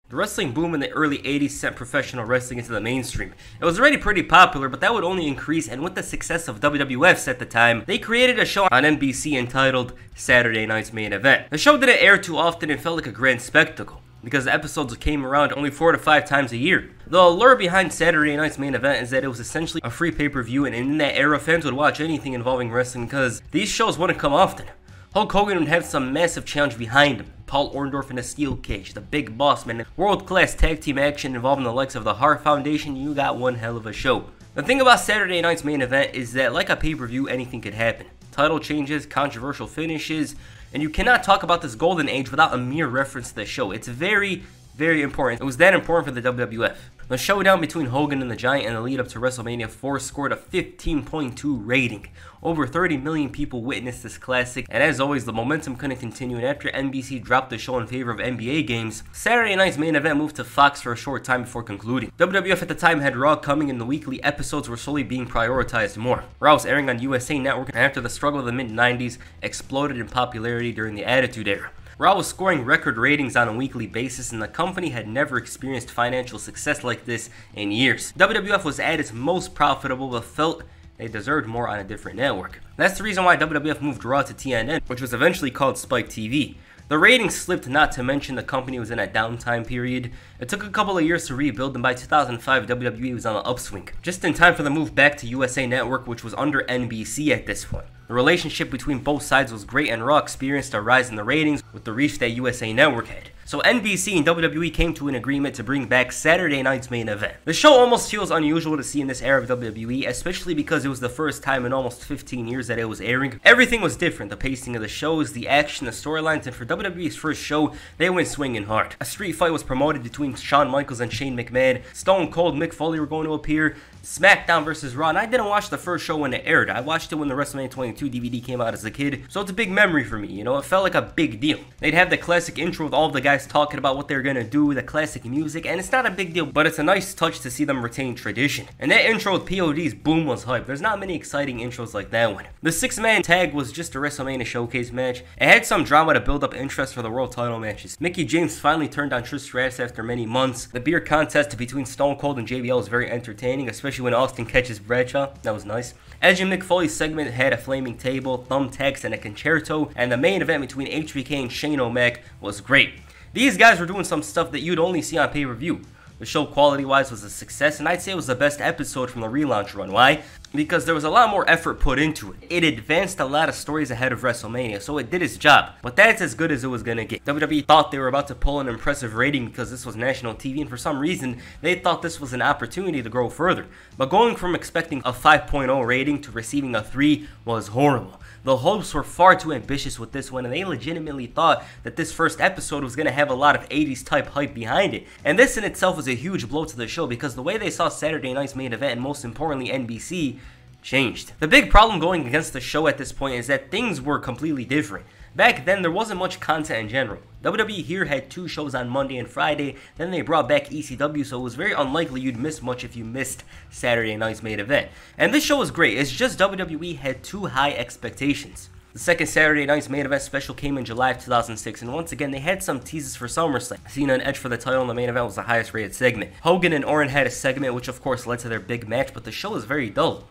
The wrestling boom in the early 80s sent professional wrestling into the mainstream. It was already pretty popular, but that would only increase, and with the success of WWF at the time, they created a show on NBC entitled Saturday Night's Main Event. The show didn't air too often and felt like a grand spectacle, because the episodes came around only 4 to 5 times a year. The allure behind Saturday Night's Main Event is that it was essentially a free pay-per-view, and in that era, fans would watch anything involving wrestling because these shows wouldn't come often. Hulk Hogan would have some massive challenge behind him. Paul Orndorff in a steel cage, the Big Boss Man, world-class tag team action involving the likes of the Hart Foundation. You got one hell of a show. The thing about Saturday Night's Main Event is that, like a pay-per-view, anything could happen. Title changes, controversial finishes, and you cannot talk about this golden age without a mere reference to the show. It's very important. It was that important for the WWF. The showdown between Hogan and the Giant in the lead up to WrestleMania 4 scored a 15.2 rating. Over 30 million people witnessed this classic, and as always, the momentum couldn't continue, and after NBC dropped the show in favor of NBA games, Saturday Night's Main Event moved to Fox for a short time before concluding. WWF at the time had Raw coming, and the weekly episodes were slowly being prioritized more. Raw was airing on USA Network, and after the struggle of the mid-90s, exploded in popularity during the Attitude Era. Raw was scoring record ratings on a weekly basis, and the company had never experienced financial success like this in years. WWF was at its most profitable, but felt they deserved more on a different network. That's the reason why WWF moved Raw to TNN, which was eventually called Spike TV. The ratings slipped, not to mention the company was in a downtime period. It took a couple of years to rebuild, and by 2005, WWE was on the upswing, just in time for the move back to USA Network, which was under NBC at this point. The relationship between both sides was great, and Raw experienced a rise in the ratings with the reach that USA Network had. So NBC and WWE came to an agreement to bring back Saturday Night's Main Event. The show almost feels unusual to see in this era of WWE, especially because it was the first time in almost 15 years that it was airing. Everything was different: the pacing of the shows, the action, the storylines, and for WWE's first show, they went swinging hard. A street fight was promoted between Shawn Michaels and Shane McMahon. Stone Cold, Mick Foley were going to appear. SmackDown vs. Raw, and I didn't watch the first show when it aired. I watched it when the WrestleMania 22 DVD came out as a kid, so it's a big memory for me, you know. It felt like a big deal. They'd have the classic intro with all of the guys talking about what they're gonna do, the classic music, and it's not a big deal, but it's a nice touch to see them retain tradition. And that intro with POD's Boom was hype. There's not many exciting intros like that one. The 6-man tag was just a WrestleMania showcase match. It had some drama to build up interest for the world title matches. Mickie James finally turned on Trish Stratus after many months. The beer contest between Stone Cold and JBL was very entertaining, especially when Austin catches Bradshaw. That was nice. Edge and Mick Foley's segment had a flaming table, thumbtacks, and a concerto, and the main event between HBK and Shane O'Mac was great. These guys were doing some stuff that you'd only see on pay-per-view. The show quality-wise was a success, and I'd say it was the best episode from the relaunch run. Why? Because there was a lot more effort put into it. It advanced a lot of stories ahead of WrestleMania, so it did its job. But that's as good as it was gonna get. WWE thought they were about to pull an impressive rating because this was national TV, and for some reason, they thought this was an opportunity to grow further. But going from expecting a 5.0 rating to receiving a 3 was horrible. The hopes were far too ambitious with this one, and they legitimately thought that this first episode was going to have a lot of 80s type hype behind it. And this in itself was a huge blow to the show, because the way they saw Saturday Night's Main Event, and most importantly NBC, changed. The big problem going against the show at this point is that things were completely different. Back then, there wasn't much content in general. WWE here had 2 shows on Monday and Friday, then they brought back ECW, so it was very unlikely you'd miss much if you missed Saturday Night's Main Event. And this show was great, it's just WWE had too high expectations. The second Saturday Night's Main Event special came in July of 2006, and once again, they had some teases for SummerSlam. Cena and Edge for the title in the main event was the highest rated segment. Hogan and Orton had a segment, which of course led to their big match, but the show was very dull.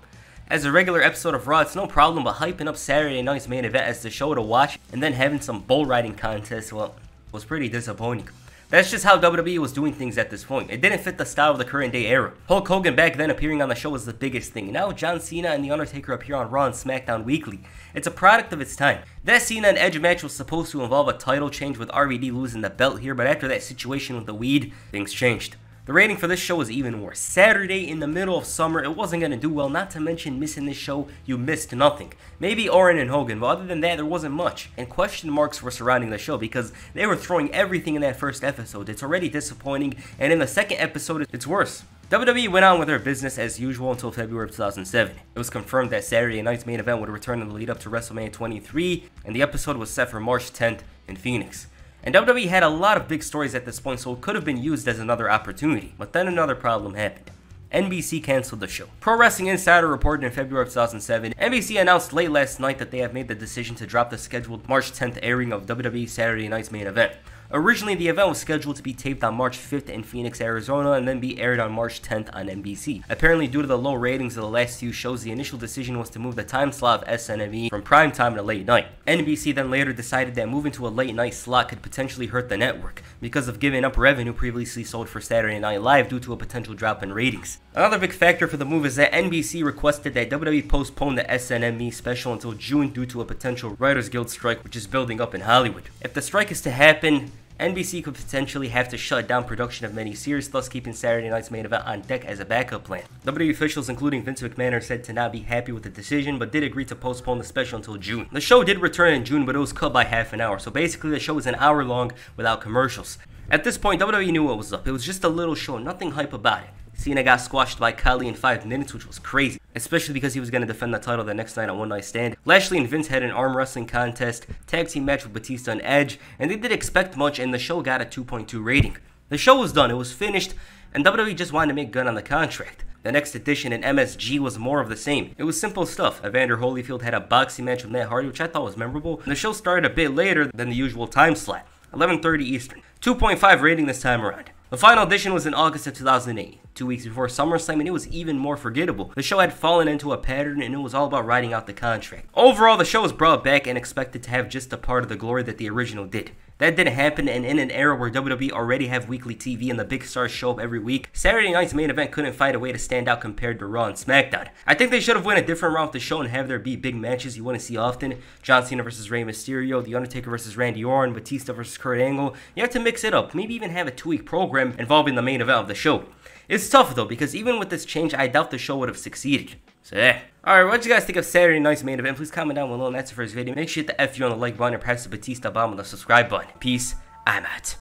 As a regular episode of Raw, it's no problem, but hyping up Saturday Night's Main Event as the show to watch and then having some bull riding contests, well, was pretty disappointing. That's just how WWE was doing things at this point. It didn't fit the style of the current day era. Hulk Hogan back then appearing on the show was the biggest thing. Now John Cena and The Undertaker appear on Raw and SmackDown weekly. It's a product of its time. That Cena and Edge match was supposed to involve a title change with RVD losing the belt here, but after that situation with the weed, things changed. The rating for this show was even worse. Saturday in the middle of summer, it wasn't going to do well, not to mention missing this show, you missed nothing. Maybe Orton and Hogan, but other than that, there wasn't much. And question marks were surrounding the show because they were throwing everything in that first episode. It's already disappointing, and in the second episode, it's worse. WWE went on with their business as usual until February of 2007. It was confirmed that Saturday Night's Main Event would return in the lead up to WrestleMania 23, and the episode was set for March 10th in Phoenix. And WWE had a lot of big stories at this point, so it could have been used as another opportunity. But then another problem happened. NBC canceled the show. Pro Wrestling Insider reported in February of 2007, NBC announced late last night that they have made the decision to drop the scheduled March 10th airing of WWE Saturday Night's Main Event. Originally, the event was scheduled to be taped on March 5th in Phoenix, Arizona, and then be aired on March 10th on NBC. Apparently, due to the low ratings of the last few shows, the initial decision was to move the time slot of SNME from prime time to late night. NBC then later decided that moving to a late night slot could potentially hurt the network because of giving up revenue previously sold for Saturday Night Live due to a potential drop in ratings. Another big factor for the move is that NBC requested that WWE postpone the SNME special until June due to a potential Writers Guild strike which is building up in Hollywood. If the strike is to happen, NBC could potentially have to shut down production of many series, thus keeping Saturday Night's Main Event on deck as a backup plan. WWE officials, including Vince McMahon, are said to not be happy with the decision, but did agree to postpone the special until June. The show did return in June, but it was cut by half an hour, so basically the show was an hour long without commercials. At this point, WWE knew what was up. It was just a little show, nothing hype about it. Cena got squashed by Khali in 5 minutes, which was crazy, especially because he was going to defend the title the next night on One Night Stand. Lashley and Vince had an arm wrestling contest, tag team match with Batista and Edge, and they didn't expect much, and the show got a 2.2 rating. The show was done, it was finished, and WWE just wanted to make good on the contract. The next edition in MSG was more of the same. It was simple stuff. Evander Holyfield had a boxing match with Matt Hardy, which I thought was memorable, and the show started a bit later than the usual time slot, 11:30 Eastern. 2.5 rating this time around. The final edition was in August of 2008, 2 weeks before SummerSlam, and it was even more forgettable. The show had fallen into a pattern, and it was all about riding out the contract. Overall, the show was brought back and expected to have just a part of the glory that the original did. That didn't happen, and in an era where WWE already have weekly TV and the big stars show up every week, Saturday Night's Main Event couldn't find a way to stand out compared to Raw and SmackDown. I think they should have went a different route with the show and have there be big matches you wouldn't see often. John Cena vs. Rey Mysterio, The Undertaker vs. Randy Orton, Batista vs. Kurt Angle. You have to mix it up, maybe even have a 2-week program involving the main event of the show. It's tough though, because even with this change, I doubt the show would have succeeded. So yeah. Alright, what do you guys think of Saturday Night's Main Event? Please comment down below, and that's it for this video. Make sure you hit the FU on the like button and press the Batista bomb on the subscribe button. Peace. I'm out.